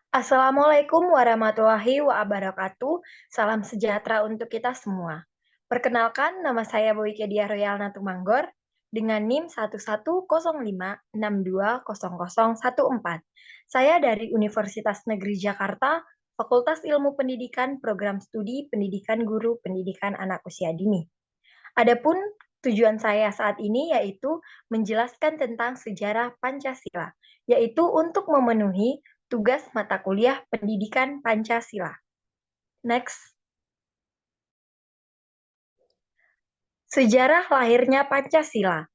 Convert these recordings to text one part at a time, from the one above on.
Assalamualaikum warahmatullahi wabarakatuh. Salam sejahtera untuk kita semua. Perkenalkan, nama saya Boyke Dia Royal Natumanggor dengan NIM 1105620014. Saya dari Universitas Negeri Jakarta, Fakultas Ilmu Pendidikan, Program Studi Pendidikan Guru Pendidikan Anak Usia Dini. Adapun tujuan saya saat ini yaitu menjelaskan tentang sejarah Pancasila, yaitu untuk memenuhi tugas mata kuliah Pendidikan Pancasila. Next. Sejarah lahirnya Pancasila.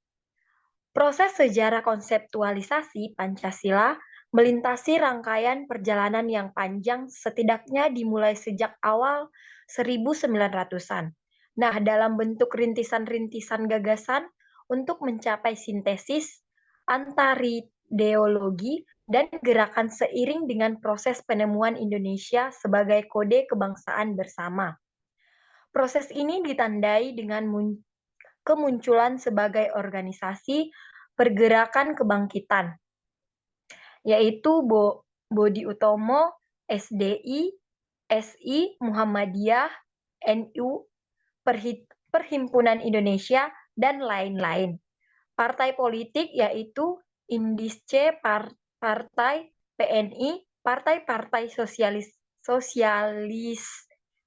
Proses sejarah konseptualisasi Pancasila melintasi rangkaian perjalanan yang panjang setidaknya dimulai sejak awal 1900-an. Nah, dalam bentuk rintisan-rintisan gagasan untuk mencapai sintesis antarideologi dan gerakan seiring dengan proses penemuan Indonesia sebagai kode kebangsaan bersama. Proses ini ditandai dengan kemunculan sebagai organisasi pergerakan kebangkitan, yaitu Bodi Utomo, SDI, SI, Muhammadiyah, NU, Perhimpunan Indonesia, dan lain-lain. Partai politik yaitu Indisce, Partai PNI, Partai-Partai Sosialis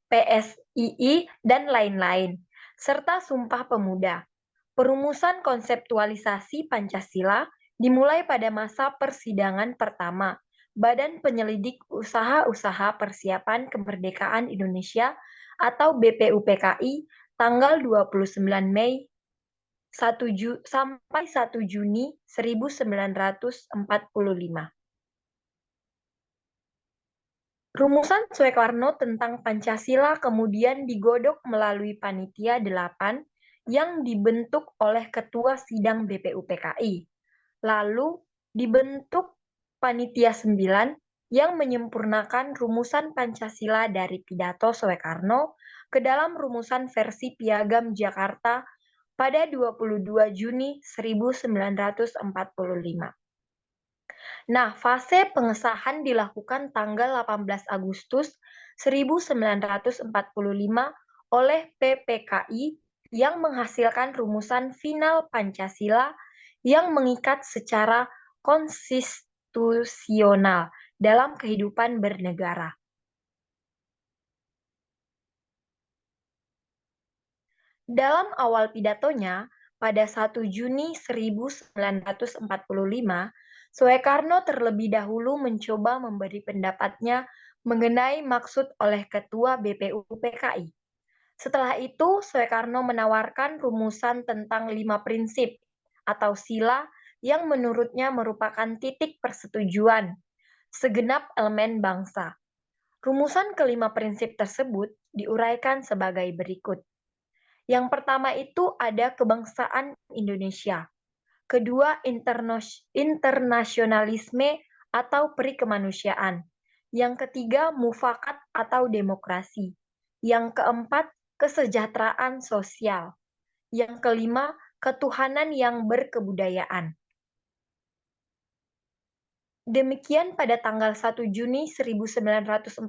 PSII, dan lain-lain, serta Sumpah Pemuda. Perumusan konseptualisasi Pancasila dimulai pada masa persidangan pertama Badan Penyelidik Usaha-Usaha Persiapan Kemerdekaan Indonesia atau BPUPKI tanggal 29 Mei sampai 1 Juni 1945. Rumusan Soekarno tentang Pancasila kemudian digodok melalui Panitia 8 yang dibentuk oleh Ketua Sidang BPUPKI. Lalu dibentuk Panitia 9 yang menyempurnakan rumusan Pancasila dari pidato Soekarno ke dalam rumusan versi Piagam Jakarta pada 22 Juni 1945. Nah, fase pengesahan dilakukan tanggal 18 Agustus 1945 oleh PPKI yang menghasilkan rumusan final Pancasila yang mengikat secara konstitusional dalam kehidupan bernegara. Dalam awal pidatonya, pada 1 Juni 1945, Soekarno terlebih dahulu mencoba memberi pendapatnya mengenai maksud oleh Ketua BPUPKI. Setelah itu, Soekarno menawarkan rumusan tentang 5 prinsip atau sila yang menurutnya merupakan titik persetujuan segenap elemen bangsa. Rumusan kelima prinsip tersebut diuraikan sebagai berikut. Yang pertama itu ada kebangsaan Indonesia. Kedua, internasionalisme atau perikemanusiaan. Yang ketiga, mufakat atau demokrasi. Yang keempat, kesejahteraan sosial. Yang kelima, ketuhanan yang berkebudayaan. Demikian pada tanggal 1 Juni 1945,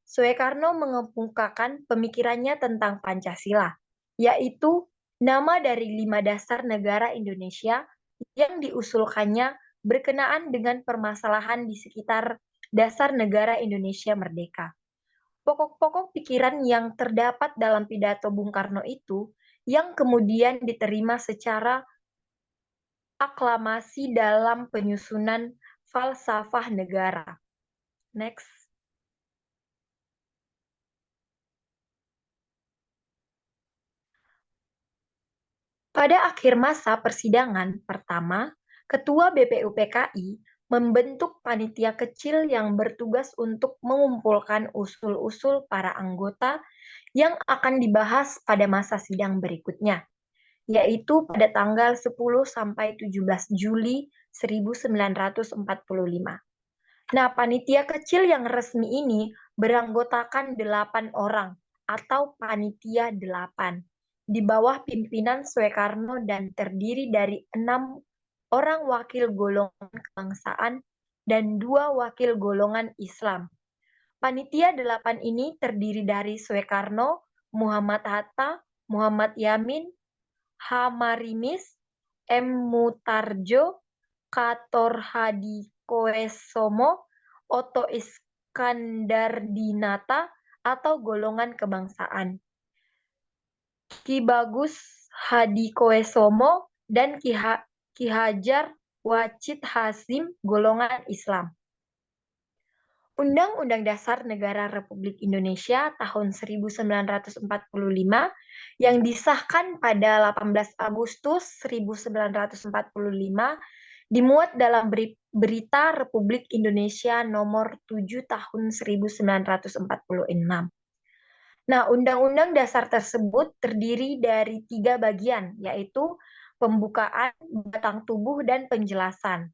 Soekarno mengemukakan pemikirannya tentang Pancasila, yaitu nama dari 5 dasar negara Indonesia yang diusulkannya berkenaan dengan permasalahan di sekitar dasar negara Indonesia merdeka. Pokok-pokok pikiran yang terdapat dalam pidato Bung Karno itu yang kemudian diterima secara aklamasi dalam penyusunan falsafah negara. Next. Pada akhir masa persidangan pertama, Ketua BPUPKI membentuk panitia kecil yang bertugas untuk mengumpulkan usul-usul para anggota yang akan dibahas pada masa sidang berikutnya, yaitu pada tanggal 10 sampai 17 Juli 1945. Nah, panitia kecil yang resmi ini beranggotakan 8 orang atau panitia 8 di bawah pimpinan Soekarno dan terdiri dari 6 orang wakil golongan kebangsaan dan 2 wakil golongan Islam. Panitia 8 ini terdiri dari Soekarno, Muhammad Hatta, Muhammad Yamin, H. Marimis, M. Mutarjo, Kator Hadikoesomo, Oto Iskandardinata, atau golongan kebangsaan, Ki Bagus Hadikoesomo, dan Ki Hajar Wacid Hasim, golongan Islam. Undang-Undang Dasar Negara Republik Indonesia tahun 1945 yang disahkan pada 18 Agustus 1945 dimuat dalam Berita Republik Indonesia nomor 7 tahun 1946. Nah, Undang-Undang Dasar tersebut terdiri dari 3 bagian, yaitu pembukaan, batang tubuh, dan penjelasan.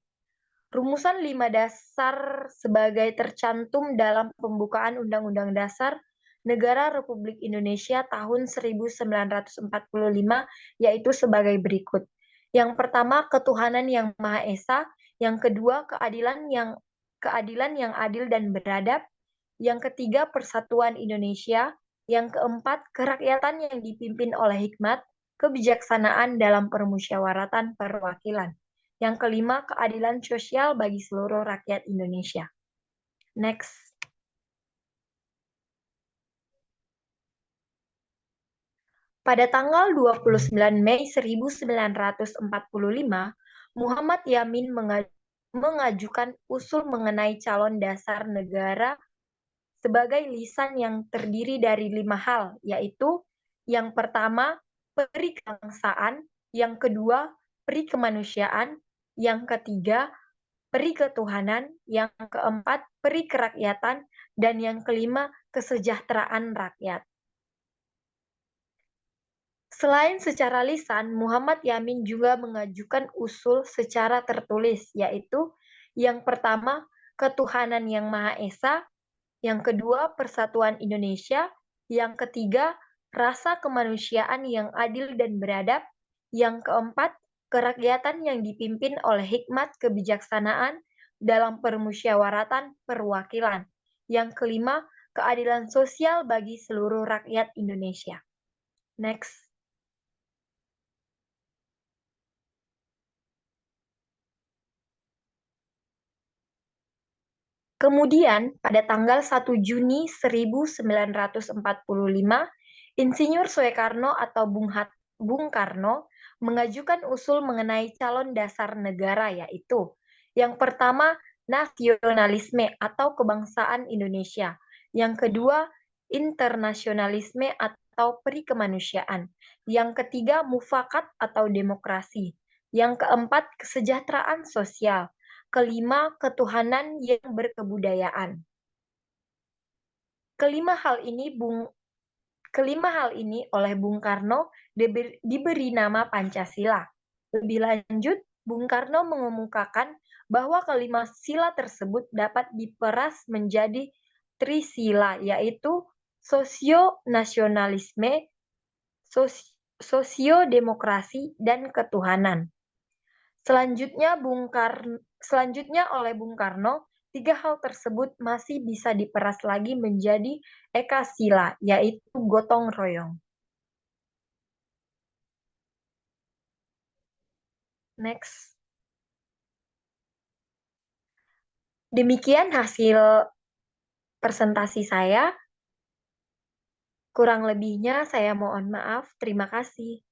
Rumusan 5 dasar sebagai tercantum dalam pembukaan Undang-Undang Dasar Negara Republik Indonesia tahun 1945, yaitu sebagai berikut. Yang pertama, ketuhanan yang Maha Esa. Yang kedua, keadilan yang adil dan beradab. Yang ketiga, persatuan Indonesia. Yang keempat, kerakyatan yang dipimpin oleh hikmat, kebijaksanaan dalam permusyawaratan perwakilan. Yang kelima, keadilan sosial bagi seluruh rakyat Indonesia. Next. Pada tanggal 29 Mei 1945, Muhammad Yamin mengajukan usul mengenai calon dasar negara sebagai lisan yang terdiri dari 5 hal, yaitu yang pertama, peri kebangsaan, yang kedua, peri kemanusiaan, yang ketiga, peri ketuhanan, yang keempat, peri kerakyatan, dan yang kelima, kesejahteraan rakyat. Selain secara lisan, Muhammad Yamin juga mengajukan usul secara tertulis, yaitu yang pertama, ketuhanan yang Maha Esa, yang kedua, persatuan Indonesia, yang ketiga, rasa kemanusiaan yang adil dan beradab, yang keempat, kerakyatan yang dipimpin oleh hikmat kebijaksanaan dalam permusyawaratan perwakilan, yang kelima, keadilan sosial bagi seluruh rakyat Indonesia. Next. Kemudian, pada tanggal 1 Juni 1945, Insinyur Soekarno atau Bung Karno mengajukan usul mengenai calon dasar negara, yaitu yang pertama, nasionalisme atau kebangsaan Indonesia. Yang kedua, internasionalisme atau perikemanusiaan. Yang ketiga, mufakat atau demokrasi. Yang keempat, kesejahteraan sosial. Kelima, ketuhanan yang berkebudayaan. Kelima hal ini oleh Bung Karno diberi nama Pancasila. Lebih lanjut, Bung Karno mengemukakan bahwa kelima sila tersebut dapat diperas menjadi trisila, yaitu sosio-nasionalisme, sosio-demokrasi, dan ketuhanan. Selanjutnya oleh Bung Karno, 3 hal tersebut masih bisa diperas lagi menjadi ekasila, yaitu gotong royong. Next. Demikian hasil presentasi saya. Kurang lebihnya saya mohon maaf. Terima kasih.